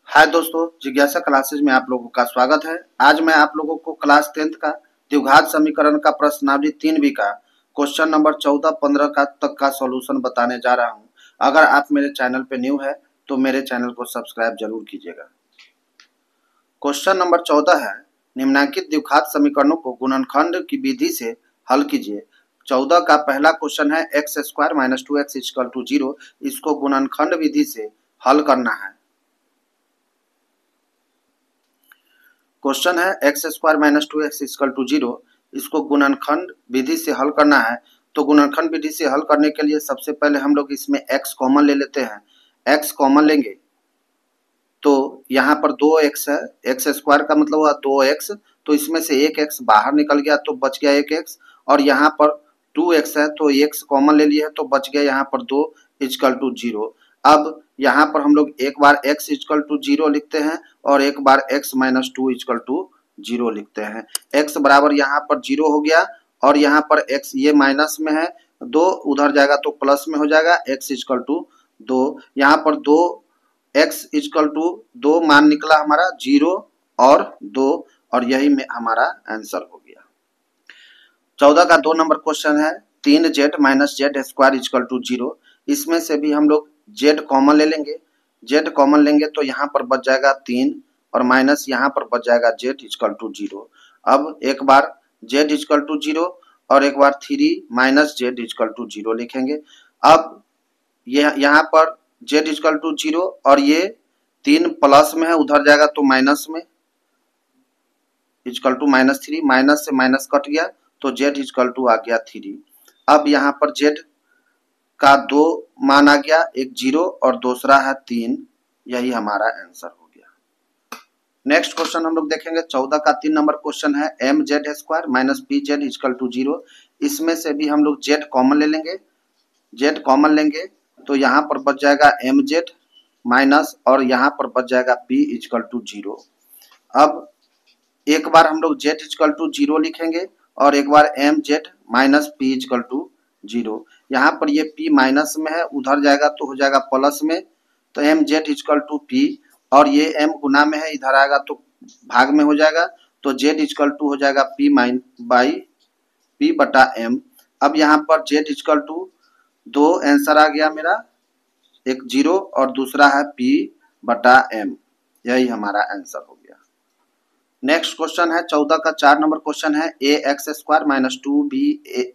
हाय दोस्तों, जिज्ञासा क्लासेज में आप लोगों का स्वागत है। आज मैं आप लोगों को क्लास 10th का द्विघात समीकरण का प्रश्नावली 3B का क्वेश्चन नंबर 14-15 का तक का सॉल्यूशन बताने जा रहा हूं। अगर आप मेरे चैनल पे न्यू है तो मेरे चैनल को सब्सक्राइब जरूर कीजिएगा। क्वेश्चन नंबर 14 है, निम्नलिखित द्विघात समीकरणों को गुणनखंड की विधि से हल कीजिए। 14 का पहला क्वेश्चन है x² - 2x = 0। इसको गुणनखंड विधि से हल करना है। क्वेश्चन है x² - 2x = 0। इसको गुणनखंड विधि से हल करना है। तो गुणनखंड विधि से हल करने के लिए सबसे पहले हम लोग इसमें x कॉमन ले लेते हैं। x कॉमन लेंगे तो यहाँ पर 2x है, x² का मतलब हुआ 2x, तो इसमें से एक x बाहर निकल गया तो बच गया एक x, और यहाँ पर 2x है तो x कॉमन ले लिया है तो बच गया यहाँ पर 2 = 0। अब यहाँ पर हम लोग एक बार x = 0 लिखते हैं और एक बार x - 2 = 0 लिखते हैं। x बराबर यहाँ पर 0 हो गया और यहाँ पर x ये माइनस में है, 2 उधर जाएगा तो प्लस में हो जाएगा, x = 2। यहाँ पर 2x = 2 मान निकला हमारा 0 और 2, और यही में हमारा आंसर हो गया। 14 का 2 नंबर क्वेश्चन है 3z - z² = 0। इसमें से भी हम लोग z कॉमन ले लेंगे। z कॉमन लेंगे तो यहाँ पर बच जाएगा 3 और माइनस यहाँ पर बच जाएगा z = 0। अब एक बार z = 0 और एक बार 3 - z = 0 लिखेंगे। अब ये यहाँ पर z = 0 और ये 3 प्लस में है, उधर जाएगा तो माइनस में -3, माइनस से माइनस कट गया तो z = आ गया 3। अब यहाँ पर z का 2 मान आ गया, एक 0 और दूसरा है 3, यही हमारा आंसर हो गया। नेक्स्ट क्वेश्चन हम लोग देखेंगे 14 का 3 नंबर क्वेश्चन है mz² - pz = 0। इसमें से भी हम लोग z कॉमन ले लेंगे। z कॉमन लेंगे तो यहाँ पर बच जाएगा mz माइनस और यहाँ पर बच जाएगा p = 0। अब एक बार हम लोग z = 0 लिखेंगे और एक बार mz - p = 0। यहाँ पर ये p माइनस में है, उधर जाएगा तो हो जाएगा प्लस में, तो mz = p, और ये m गुना में है, इधर आएगा तो भाग में हो जाएगा, तो z = हो जाएगा p/m। अब यहाँ पर z = 2 आंसर आ गया मेरा, एक 0 और दूसरा है p/m, यही हमारा आंसर हो गया। नेक्स्ट क्वेश्चन है 14 का 4 नंबर क्वेश्चन है ax² -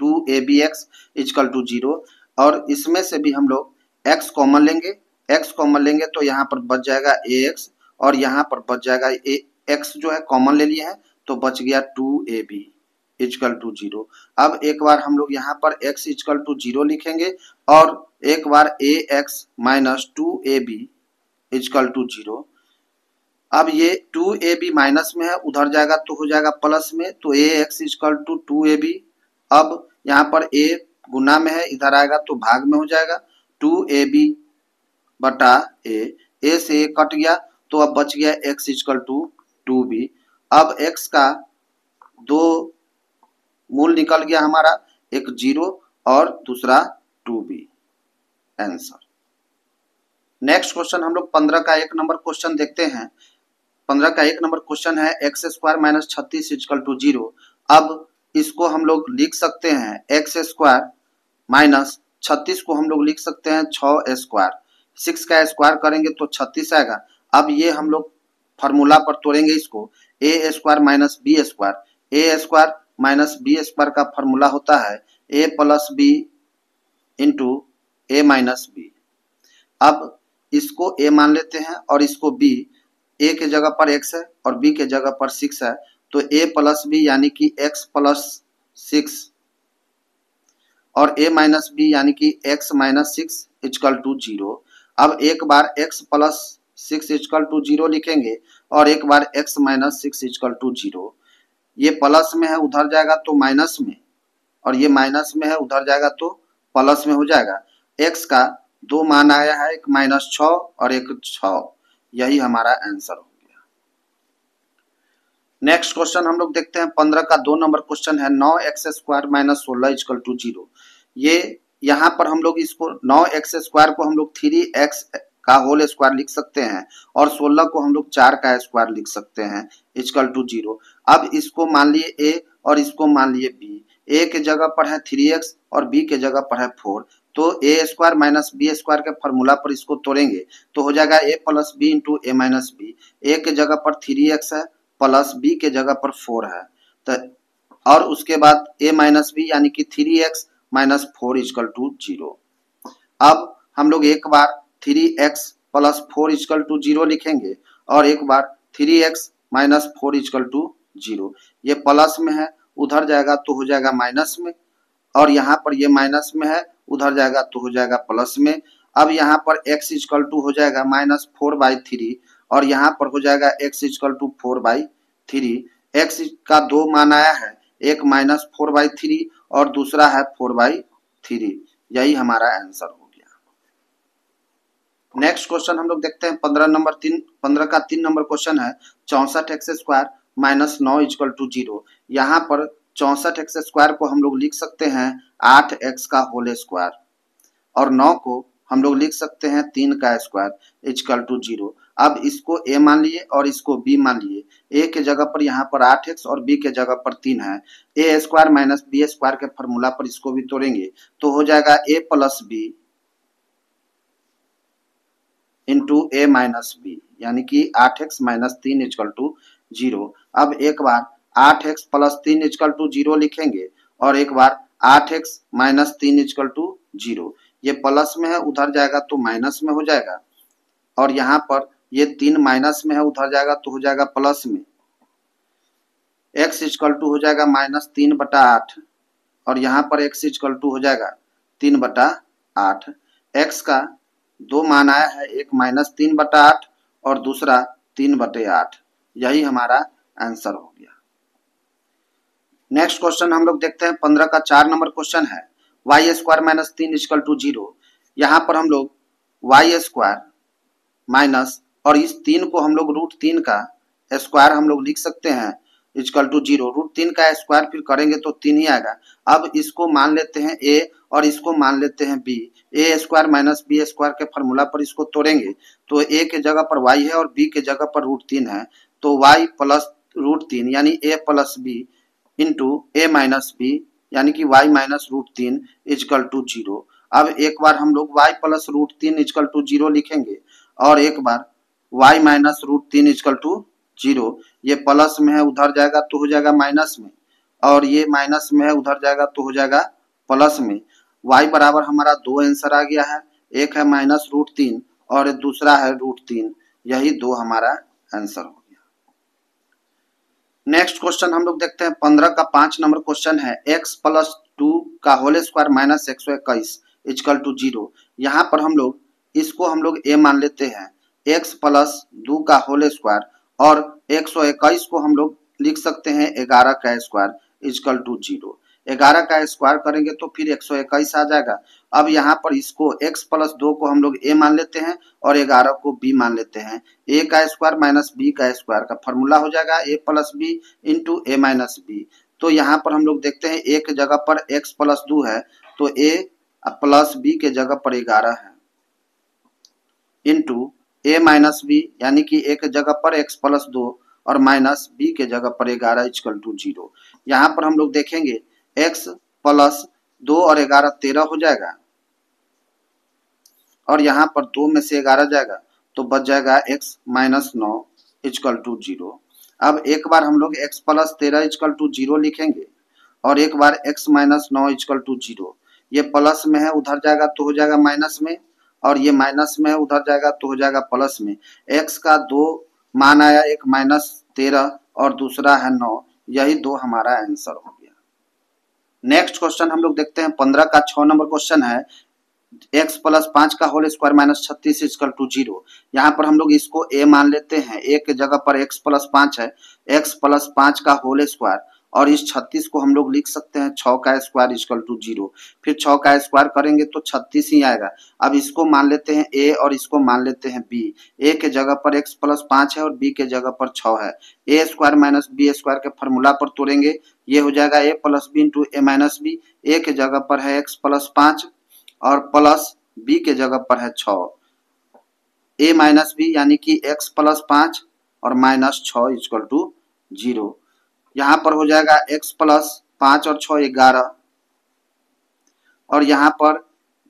2abx = 0। और इसमें से भी हम लोग x कॉमन लेंगे। x कॉमन लेंगे तो यहाँ पर बच जाएगा ax और यहाँ पर बच जाएगा x जो है कॉमन ले लिए हैं तो बच गया 2ab = 0। अब एक बार हम लोग यहाँ पर x = 0 लिखेंगे और एक बार ax - 2ab = 0। अब ये 2ab माइनस में है, उधर जाएगा तो हो जाएगा प्लस में, तो ax = 2ab। अब यहाँ पर a गुना में है, इधर आएगा तो भाग में हो जाएगा, 2ab/a, a से a कट गया तो अब बच गया x = 2b। अब x का 2 मूल निकल गया हमारा, एक 0 और दूसरा 2b, आंसर। नेक्स्ट क्वेश्चन हम लोग 15 का 1 नंबर क्वेश्चन देखते हैं। 15 का 1 नंबर क्वेश्चन है x² - 36 = 0। अब इसको हम लोग लिख सकते हैं x² - 36 को हम लोग लिख सकते हैं 6² 6 का स्क्वायर करेंगे तो 36 आएगा। अब ये हम लोग फार्मूला पर तोड़ेंगे इसको, a² - b²। a² - b² का फार्मूला होता है a + b × a - b। अब इसको a मान लेते हैं और इसको b, a के जगह पर x है और b के जगह पर 6 है, तो a + b यानी कि x + 6 और a - b यानी कि x - 6 = 0। अब एक बार x + 6 = 0 लिखेंगे और एक बार x - 6 = 0। ये प्लस में है, उधर जाएगा तो माइनस में, और ये माइनस में है, उधर जाएगा तो प्लस में हो जाएगा। x का 2 मान आया है, एक -6 और एक 6, यही हमारा आंसर हो गया। नेक्स्ट क्वेश्चन हम लोग देखते हैं 15 का 2 नंबर क्वेश्चन है 9x² - 16 = 0। ये यहाँ पर हम लोग इसको 9x² को हम लोग 3x का होल स्क्वायर लिख सकते हैं और 16 को हम लोग 4 का स्क्वायर लिख सकते हैं इक्वल टू 0। अब इसको मान लिए a और इसको मान लिए b। a के जगह पर है 3x और b के जगह पर है 4, तो a square minus B square के फॉर्मूला पर इसको तोड़ेंगे तो हो जाएगा a plus B into A minus B. A के जगह पर 3x है प्लस b के जगह पर 4 है, तो और उसके बाद a माइनस बी यानी कि 3x माइनस 4 इक्वल टू 0। अब हम लोग एक बार 3x प्लस 4 इक्वल टू 0 लिखेंगे और एक बार 3x माइनस 4 इक्वल टू 0। ये प्लस में है उधर जाएगा तो हो जाएगा माइनस में, और यहाँ पर ये माइनस में है उधर जाएगा तो हो जाएगा प्लस में। अब यहाँ पर x इक्वल टू हो जाएगा माइनस 4/3 और यहाँ पर हो जाएगा x इक्वल टू 4/3। x का दो मान आया है, एक माइनस 4/3 और दूसरा है 4/3। यही हमारा आंसर हो गया। नेक्स्ट क्वेश्चन हम लोग देखते हैं 15 का 3 नंबर क्वेश्चन है 64x square minus 9 equal to 0। यहाँ पर 64x स्क्वायर को हम लोग लिख सकते हैं 8x का होल स्क्वायर और 9 को हम लोग लिख सकते हैं 3 का स्क्वायर इक्वल टू 0। अब इसको a मान लिए और इसको b मान लिए। a के जगह पर यहाँ पर 8x और b के जगह पर 3 है। a square minus B square के फॉर्मूला पर इसको भी तोड़ेंगे तो हो जाएगा a plus B into A minus B यानी कि 8x माइनस 3 इक्वल टू 0। अब एक बार 8x प्लस 3 इक्वल टू 0 लिखेंगे और एक बार 8x माइनस 3 इक्वल टू 0। ये प्लस में है उधर जाएगा तो माइनस में हो जाएगा, और यहाँ पर ये 3 माइनस में है उधर जाएगा तो हो जाएगा प्लस में। x इक्वल टू हो जाएगा माइनस 3/8 और यहाँ पर x इक्वल टू हो जाएगा 3/8। x का दो मान आया है, एक माइनस 3/8 और दूसरा 3/8। यही हमारा आंसर हो गया। नेक्स्ट क्वेश्चन हम लोग देखते हैं 15 का 4 नंबर क्वेश्चन है Y square minus 3 equal to 0। यहाँ पर हम लोग वाई स्क्वायर माइनस और इस 3 को हम लोग √3 का स्क्वायर हम लोग लिख सकते हैं इक्वल टू 0। √3 का स्क्वायर फिर करेंगे तो 3 ही आएगा। अब इसको मान लेते हैं a और इसको मान लेते हैं b। a square minus B square के फॉर्मूला पर इसको तोड़ेंगे तो a के जगह पर y है और b के जगह पर √3 है, तो y प्लस √3 यानी a plus b into A minus B यानी कि y माइनस √3 इक्वल टू 0। अब एक बार हम लोग y प्लस √3 इक्वल टू 0 लिखेंगे और एक बार y माइनस √3 इक्वल टू 0। ये प्लस में है उधर जाएगा तो हो जाएगा माइनस में, और ये माइनस में है उधर जाएगा तो हो जाएगा प्लस में। y बराबर हमारा 2 आंसर आ गया है, एक है माइनस √3 और दूसरा है √3। यही 2 हमारा आंसर हो गया। नेक्स्ट क्वेश्चन हम लोग देखते हैं 15 का 5 नंबर क्वेश्चन है x प्लस 2 का whole square minus 121 equal to 0। यहाँ पर हम लोग इसको हम लोग a मान लेते हैं, x प्लस 2 का होल स्क्वायर और 121 को हम लोग लिख सकते हैं 11 का स्क्वायर इक्वल टू 0। 11 का स्क्वायर करेंगे तो फिर 121 आ जाएगा। अब यहाँ पर इसको x प्लस 2 को हम लोग a मान लेते हैं और 11 को b मान लेते हैं। a का स्क्वायर माइनस b का स्क्वायर का फॉर्मूला हो जाएगा a plus b into A minus B. तो यहाँ पर हम लोग देखते हैं a के जगह पर x प्लस 2 है तो a प्लस b के जगह पर 11 है इंटू ए माइनस बी यानी कि a के जगह पर x प्लस 2 और माइनस b के जगह पर 11 इक्वल टू 0। यहाँ पर हम लोग देखेंगे x प्लस 2 और 11 13 हो जाएगा और यहाँ पर 2 में से 11 जाएगा तो बच जाएगा x माइनस 9 इक्वल टू 0। अब एक बार हम लोग x प्लस 13 इक्वल टू 0 लिखेंगे और एक बार x माइनस 9 इक्वल टू 0। ये प्लस में है उधर जाएगा तो हो जाएगा माइनस में, और ये माइनस में है उधर जाएगा तो हो जाएगा प्लस में। x का 2 मान आया, एक माइनस 13 और दूसरा है 9। यही 2 हमारा आंसर हो गया। नेक्स्ट क्वेश्चन हम लोग देखते हैं 15 का 6 नंबर क्वेश्चन है x प्लस 5 का whole square minus 36 equal to 0। यहाँ पर हम लोग इसको a मान लेते हैं, a के जगह पर x प्लस 5 है, x प्लस 5 का होल स्क्वायर और इस 36 को हम लोग लिख सकते हैं 6 का स्क्वायर इक्वल टू 0। फिर 6 का स्क्वायर करेंगे तो 36 ही आएगा। अब इसको मान लेते हैं a और इसको मान लेते हैं b। a के जगह पर x प्लस 5 है और b के जगह पर 6 है। a square minus B square के फॉर्मूला पर तोड़ेंगे, ये हो जाएगा a plus B into A minus B. a के जगह पर है x प्लस 5 और प्लस b के जगह पर है 6। a माइनस बी यानी कि x प्लस 5 और माइनस 6 इक्वल टू 0। यहाँ पर हो जाएगा x प्लस 5 और 6 11 और यहाँ पर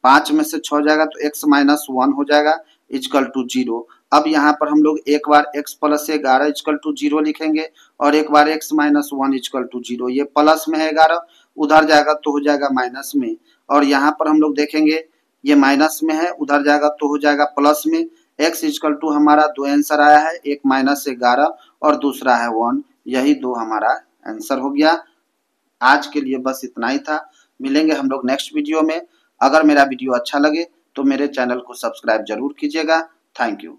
5 में से 6 जाएगा तो x माइनस 1 हो जाएगा इक्वल टू 0। अब यहाँ पर हम लोग एक बार x प्लस 11 इक्वल टू 0 लिखेंगे और एक बार x माइनस 1 इक्वल टू 0। ये प्लस में है 11, उधर जाएगा तो हो जाएगा माइनस में। और यहाँ पर हम लोग देखेंगे ये माइनस में है, उधर जाएगा तो हो जाएगा प्लस में। x इक्वल टू हमारा दो आंसर आया है, एक माइनस 11 और दूसरा है 1। यही दो हमारा आंसर हो गया। आज के लिए बस इतना ही था। मिलेंगे हम लोग नेक्स्ट वीडियो में। अगर मेरा वीडियो अच्छा लगे तो मेरे चैनल को सब्सक्राइब जरूर कीजिएगा। Thank you.